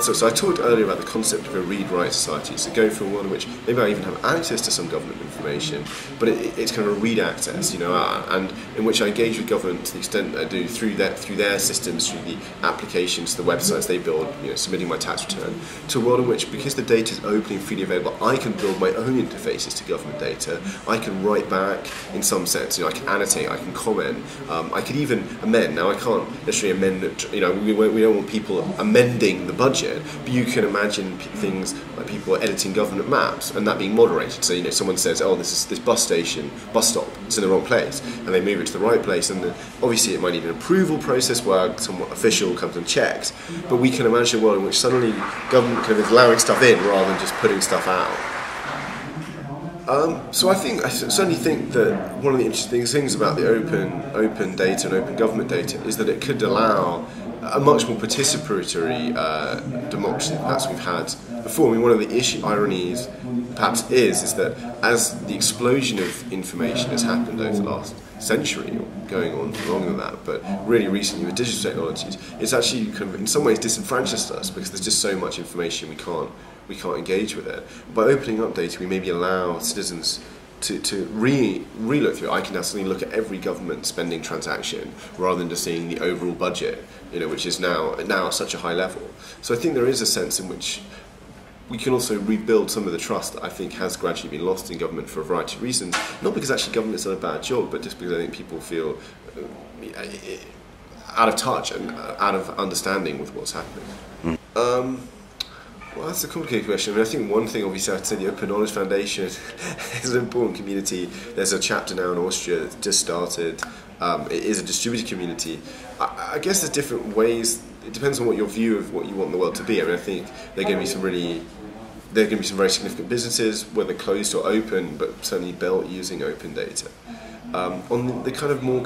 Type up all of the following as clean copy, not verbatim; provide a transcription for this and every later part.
So I talked earlier about the concept of a read-write society, so going from a world in which maybe I even have access to some government information, but it's kind of a read access, and in which I engage with government to the extent that I do through their systems, through the applications, the websites they build, submitting my tax return, to a world in which, because the data is openly and freely available, I can build my own interfaces to government data. I can write back in some sense, I can annotate, I can comment, I could even amend. Now I can't necessarily amend it, we don't want people amending the budget, but you can imagine things like people editing government maps and that being moderated. So someone says, oh, this bus stop, it's in the wrong place, and they move it to the right place, and then obviously it might need an approval process where some official comes and checks, but we can imagine a world in which suddenly government kind of is allowing stuff in rather than just putting stuff out. So I certainly think that one of the interesting things about the open data and open government data is that it could allow a much more participatory democracy than perhaps we've had before. I mean, one of the ironies perhaps is that as the explosion of information has happened over the last century, or going on for longer than that, but really recently with digital technologies, it's actually kind of in some ways disenfranchised us because there's just so much information we can't engage with it. By opening up data, we maybe allow citizens to re-look through it. I can now suddenly look at every government spending transaction rather than just seeing the overall budget, which is now such a high level. So I think there is a sense in which we can also rebuild some of the trust that I think has gradually been lost in government for a variety of reasons. Not because actually government's done a bad job, but just because I think people feel out of touch and out of understanding with what's happening. Well, that's a complicated question. I mean, I think one thing, obviously, I'd say the Open Knowledge Foundation is an important community. There's a chapter now in Austria that's just started. It is a distributed community. I guess there's different ways. It depends on what your view of what you want the world to be. I mean, I think there are going to be some very significant businesses, whether closed or open, but certainly built using open data. On the kind of more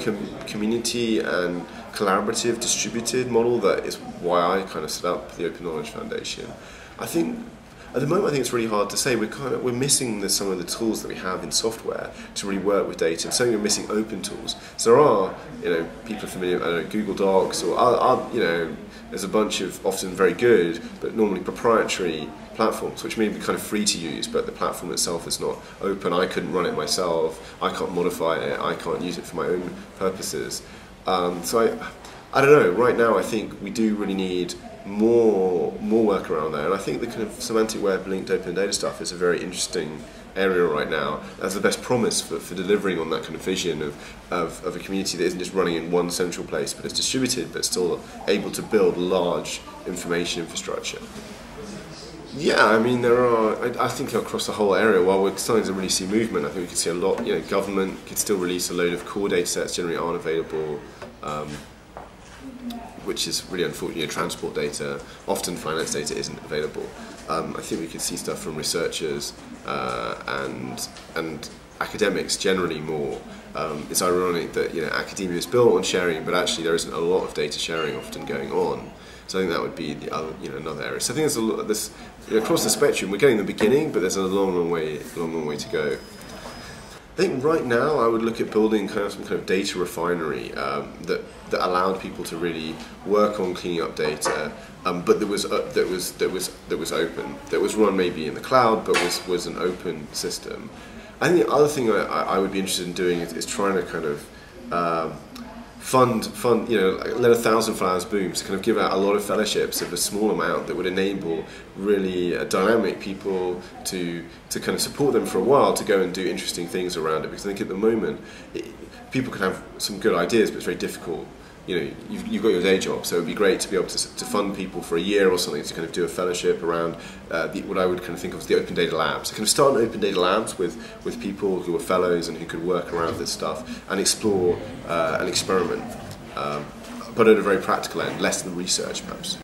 community and collaborative, distributed model, that is why I kind of set up the Open Knowledge Foundation. I think at the moment, I think it's really hard to say. We're missing some of the tools that we have in software to really work with data, and certainly we're missing open tools. So there are, people familiar with Google Docs, or there's a bunch of often very good but normally proprietary platforms which may be kind of free to use, but the platform itself is not open. I couldn't run it myself. I can't modify it. I can't use it for my own purposes. So I don't know. Right now, I think we do really need more work around there, and I think the kind of semantic web linked open data stuff is a very interesting area right now. That's the best promise for delivering on that kind of vision of a community that isn't just running in one central place, but is distributed, but still able to build large information infrastructure. Yeah, I mean, I think across the whole area, while we're starting to really see movement, I think we can see a lot. Government could still release a load of core data sets generally aren't available, which is really unfortunate. Transport data, often finance data, isn't available. I think we could see stuff from researchers and academics generally more. It's ironic that academia is built on sharing, but actually there isn't a lot of data sharing often going on. So I think that would be the other, another area. So I think there's a lot. Across the spectrum, we're getting the beginning, but there's a long way to go. I think right now I would look at building some kind of data refinery that allowed people to really work on cleaning up data, but that was open, that was run maybe in the cloud, but was an open system. I think the other thing I would be interested in doing is trying to kind of fund, let 1,000 flowers bloom, to kind of give out a lot of fellowships of a small amount that would enable really dynamic people to kind of support them for a while to go and do interesting things around it. Because I think at the moment, people can have some good ideas, but it's very difficult. You've got your day job, so it would be great to be able to fund people for a year or something to kind of do a fellowship around what I would kind of think of as the open data labs. So kind of start an open data labs with people who are fellows and who could work around this stuff and explore and experiment, but at a very practical end, less than research perhaps.